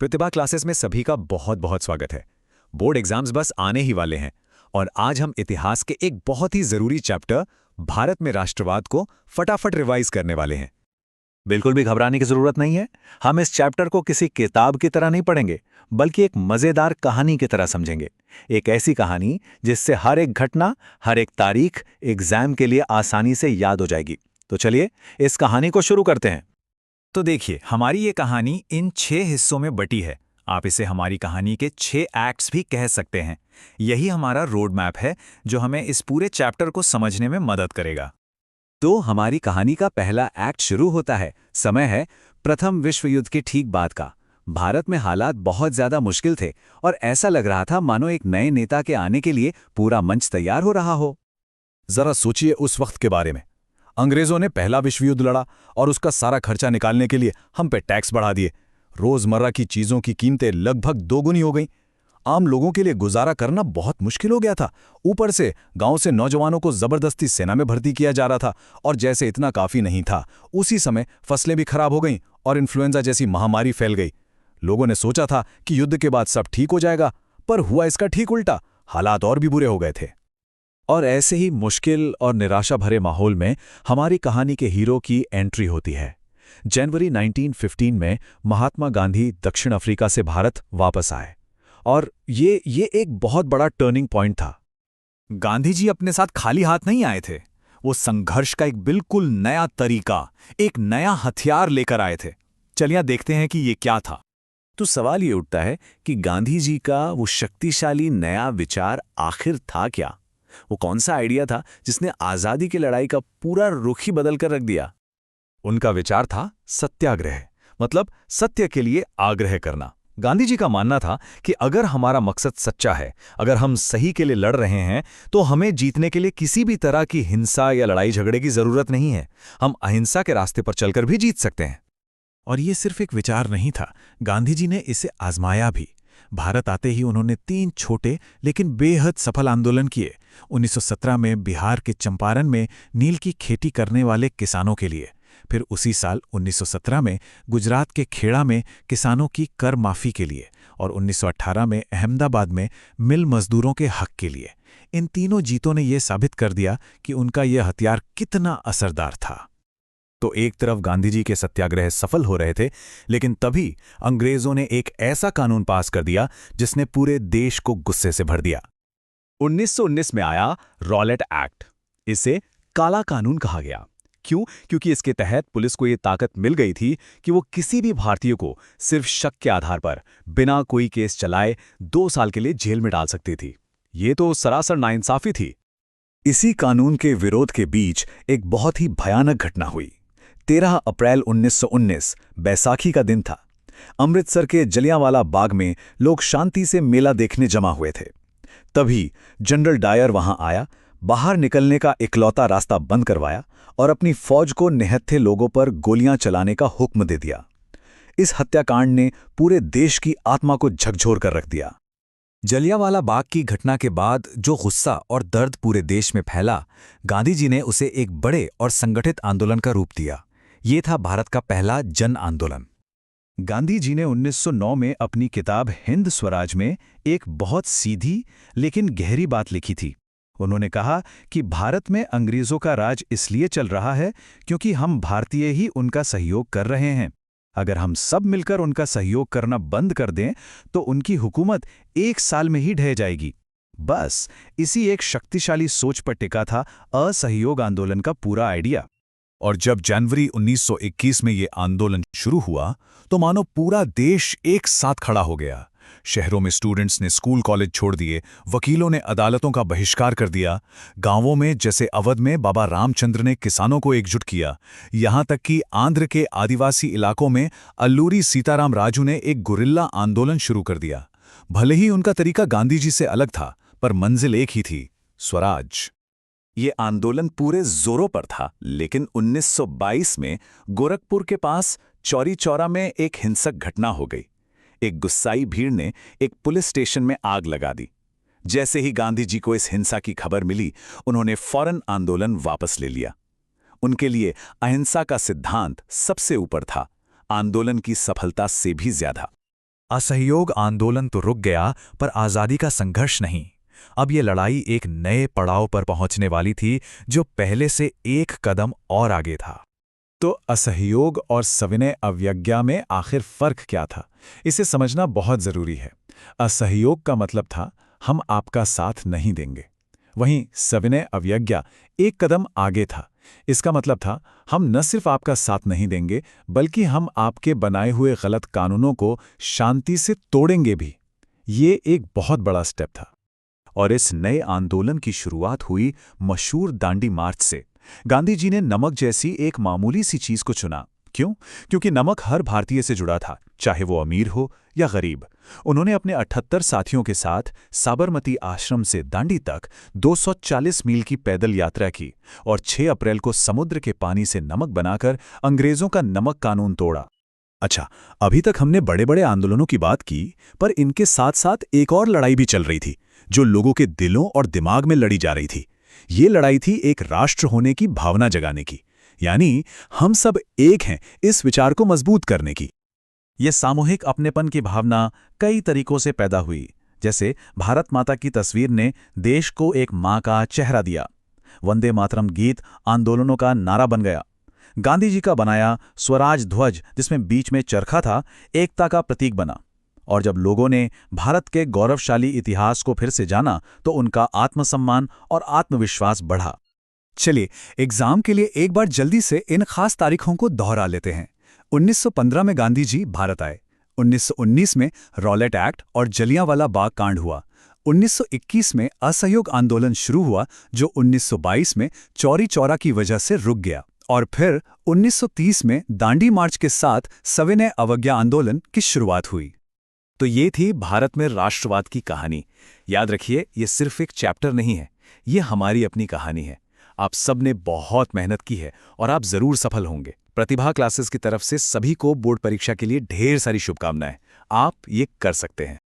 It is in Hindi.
प्रतिभा क्लासेस में सभी का बहुत बहुत स्वागत है। बोर्ड एग्जाम्स बस आने ही वाले हैं और आज हम इतिहास के एक बहुत ही जरूरी चैप्टर भारत में राष्ट्रवाद को फटाफट रिवाइज करने वाले हैं। बिल्कुल भी घबराने की जरूरत नहीं है। हम इस चैप्टर को किसी किताब की तरह नहीं पढ़ेंगे, बल्कि एक मजेदार कहानी की तरह समझेंगे। एक ऐसी कहानी जिससे हर एक घटना, हर एक तारीख एग्जाम के लिए आसानी से याद हो जाएगी। तो चलिए इस कहानी को शुरू करते हैं। तो देखिए, हमारी ये कहानी इन 6 हिस्सों में बटी है। आप इसे हमारी कहानी के 6 एक्ट्स भी कह सकते हैं। यही हमारा रोड मैप है जो हमें इस पूरे चैप्टर को समझने में मदद करेगा। तो हमारी कहानी का पहला एक्ट शुरू होता है। समय है प्रथम विश्व युद्ध के ठीक बाद का। भारत में हालात बहुत ज्यादा मुश्किल थे और ऐसा लग रहा था मानो एक नए नेता के आने के लिए पूरा मंच तैयार हो रहा हो। जरा सोचिए उस वक्त के बारे में। अंग्रेजों ने पहला विश्व युद्ध लड़ा और उसका सारा खर्चा निकालने के लिए हम पे टैक्स बढ़ा दिए। रोजमर्रा की चीजों की कीमतें लगभग दोगुनी हो गईं। आम लोगों के लिए गुजारा करना बहुत मुश्किल हो गया था। ऊपर से गांव से नौजवानों को जबरदस्ती सेना में भर्ती किया जा रहा था और जैसे इतना काफी नहीं था, उसी समय फसलें भी खराब हो गईं और इन्फ्लुएंजा जैसी महामारी फैल गई। लोगों ने सोचा था कि युद्ध के बाद सब ठीक हो जाएगा, पर हुआ इसका ठीक उल्टा। हालात और भी बुरे हो गए थे। और ऐसे ही मुश्किल और निराशा भरे माहौल में हमारी कहानी के हीरो की एंट्री होती है। जनवरी 1915 में महात्मा गांधी दक्षिण अफ्रीका से भारत वापस आए और ये एक बहुत बड़ा टर्निंग पॉइंट था। गांधी जी अपने साथ खाली हाथ नहीं आए थे। वो संघर्ष का एक बिल्कुल नया तरीका, एक नया हथियार लेकर आए थे। चलिए देखते हैं कि ये क्या था। तो सवाल ये उठता है कि गांधी जी का वो शक्तिशाली नया विचार आखिर था क्या? वो कौन सा आइडिया था जिसने आजादी की लड़ाई का पूरा रुख ही बदल कर रख दिया? उनका विचार था सत्याग्रह, मतलब सत्य के लिए आग्रह करना। गांधी जी का मानना था कि अगर हमारा मकसद सच्चा है, अगर हम सही के लिए लड़ रहे हैं, तो हमें जीतने के लिए किसी भी तरह की हिंसा या लड़ाई झगड़े की जरूरत नहीं है। हम अहिंसा के रास्ते पर चलकर भी जीत सकते हैं। और ये सिर्फ एक विचार नहीं था, गांधी जी ने इसे आजमाया भी। भारत आते ही उन्होंने 3 छोटे लेकिन बेहद सफल आंदोलन किए। 1917 में बिहार के चंपारण में नील की खेती करने वाले किसानों के लिए, फिर उसी साल 1917 में गुजरात के खेड़ा में किसानों की कर माफी के लिए और 1918 में अहमदाबाद में मिल मजदूरों के हक के लिए। इन तीनों जीतों ने यह साबित कर दिया कि उनका यह हथियार कितना असरदार था। तो एक तरफ गांधी जी के सत्याग्रह सफल हो रहे थे, लेकिन तभी अंग्रेजों ने एक ऐसा कानून पास कर दिया जिसने पूरे देश को गुस्से से भर दिया। 1919 में आया रॉलेट एक्ट। इसे काला कानून कहा गया। क्यों? क्योंकि इसके तहत पुलिस को ये ताकत मिल गई थी कि वो किसी भी भारतीय को सिर्फ शक के आधार पर बिना कोई केस चलाए 2 साल के लिए जेल में डाल सकती थी। ये तो सरासर नाइंसाफी थी। इसी कानून के विरोध के बीच एक बहुत ही भयानक घटना हुई। 13 अप्रैल 1919 बैसाखी का दिन था। अमृतसर के जलियांवाला बाग में लोग शांति से मेला देखने जमा हुए थे। तभी जनरल डायर वहां आया, बाहर निकलने का इकलौता रास्ता बंद करवाया और अपनी फौज को निहत्थे लोगों पर गोलियां चलाने का हुक्म दे दिया। इस हत्याकांड ने पूरे देश की आत्मा को झकझोर कर रख दिया। जलियांवाला बाग की घटना के बाद जो गुस्सा और दर्द पूरे देश में फैला, गांधी जी ने उसे एक बड़े और संगठित आंदोलन का रूप दिया। ये था भारत का पहला जन आंदोलन। गांधी जी ने 1909 में अपनी किताब हिंद स्वराज में एक बहुत सीधी लेकिन गहरी बात लिखी थी। उन्होंने कहा कि भारत में अंग्रेजों का राज इसलिए चल रहा है क्योंकि हम भारतीय ही उनका सहयोग कर रहे हैं। अगर हम सब मिलकर उनका सहयोग करना बंद कर दें तो उनकी हुकूमत 1 साल में ही ढह जाएगी। बस इसी एक शक्तिशाली सोच पर टिका था असहयोग आंदोलन का पूरा आइडिया। और जब जनवरी 1921 में ये आंदोलन शुरू हुआ तो मानो पूरा देश एक साथ खड़ा हो गया। शहरों में स्टूडेंट्स ने स्कूल कॉलेज छोड़ दिए, वकीलों ने अदालतों का बहिष्कार कर दिया, गांवों में जैसे अवध में बाबा रामचंद्र ने किसानों को एकजुट किया, यहां तक कि आंध्र के आदिवासी इलाकों में अल्लूरी सीताराम राजू ने एक गुरिल्ला आंदोलन शुरू कर दिया। भले ही उनका तरीका गांधी जी से अलग था, पर मंजिल एक ही थी, स्वराज। ये आंदोलन पूरे जोरों पर था, लेकिन 1922 में गोरखपुर के पास चौरी चौरा में एक हिंसक घटना हो गई। एक गुस्साई भीड़ ने एक पुलिस स्टेशन में आग लगा दी। जैसे ही गांधी जी को इस हिंसा की खबर मिली, उन्होंने फौरन आंदोलन वापस ले लिया। उनके लिए अहिंसा का सिद्धांत सबसे ऊपर था, आंदोलन की सफलता से भी ज्यादा। असहयोग आंदोलन तो रुक गया, पर आज़ादी का संघर्ष नहीं। अब ये लड़ाई एक नए पड़ाव पर पहुंचने वाली थी, जो पहले से एक कदम और आगे था। तो असहयोग और सविनय अवज्ञा में आखिर फर्क क्या था, इसे समझना बहुत जरूरी है। असहयोग का मतलब था हम आपका साथ नहीं देंगे, वहीं सविनय अवज्ञा एक कदम आगे था। इसका मतलब था हम न सिर्फ आपका साथ नहीं देंगे, बल्कि हम आपके बनाए हुए गलत कानूनों को शांति से तोड़ेंगे भी। ये एक बहुत बड़ा स्टेप था। और इस नए आंदोलन की शुरुआत हुई मशहूर दांडी मार्च से। गांधी जी ने नमक जैसी एक मामूली सी चीज को चुना। क्यों? क्योंकि नमक हर भारतीय से जुड़ा था, चाहे वो अमीर हो या गरीब। उन्होंने अपने 78 साथियों के साथ साबरमती आश्रम से दांडी तक 240 मील की पैदल यात्रा की और 6 अप्रैल को समुद्र के पानी से नमक बनाकर अंग्रेजों का नमक कानून तोड़ा। अच्छा, अभी तक हमने बड़े बड़े आंदोलनों की बात की, पर इनके साथ साथ एक और लड़ाई भी चल रही थी, जो लोगों के दिलों और दिमाग में लड़ी जा रही थी। ये लड़ाई थी एक राष्ट्र होने की भावना जगाने की, यानी हम सब एक हैं इस विचार को मजबूत करने की। ये सामूहिक अपनेपन की भावना कई तरीकों से पैदा हुई। जैसे भारत माता की तस्वीर ने देश को एक माँ का चेहरा दिया। वंदे मातरम गीत आंदोलनों का नारा बन गया। गांधी जी का बनाया स्वराज ध्वज, जिसमें बीच में चरखा था, एकता का प्रतीक बना। और जब लोगों ने भारत के गौरवशाली इतिहास को फिर से जाना, तो उनका आत्मसम्मान और आत्मविश्वास बढ़ा। चलिए, एग्जाम के लिए एक बार जल्दी से इन खास तारीखों को दोहरा लेते हैं। 1915 में गांधी जी भारत आए। 1919 में रॉलेट एक्ट और जलियांवाला बाग कांड हुआ। 1921 में असहयोग आंदोलन शुरू हुआ, जो 1922 में चौरी चौरा की वजह से रुक गया। और फिर 1930 में दांडी मार्च के साथ सविनय अवज्ञा आंदोलन की शुरुआत हुई। तो ये थी भारत में राष्ट्रवाद की कहानी। याद रखिए, ये सिर्फ एक चैप्टर नहीं है, ये हमारी अपनी कहानी है। आप सब ने बहुत मेहनत की है और आप जरूर सफल होंगे। प्रतिभा क्लासेस की तरफ से सभी को बोर्ड परीक्षा के लिए ढेर सारी शुभकामनाएं। आप ये कर सकते हैं।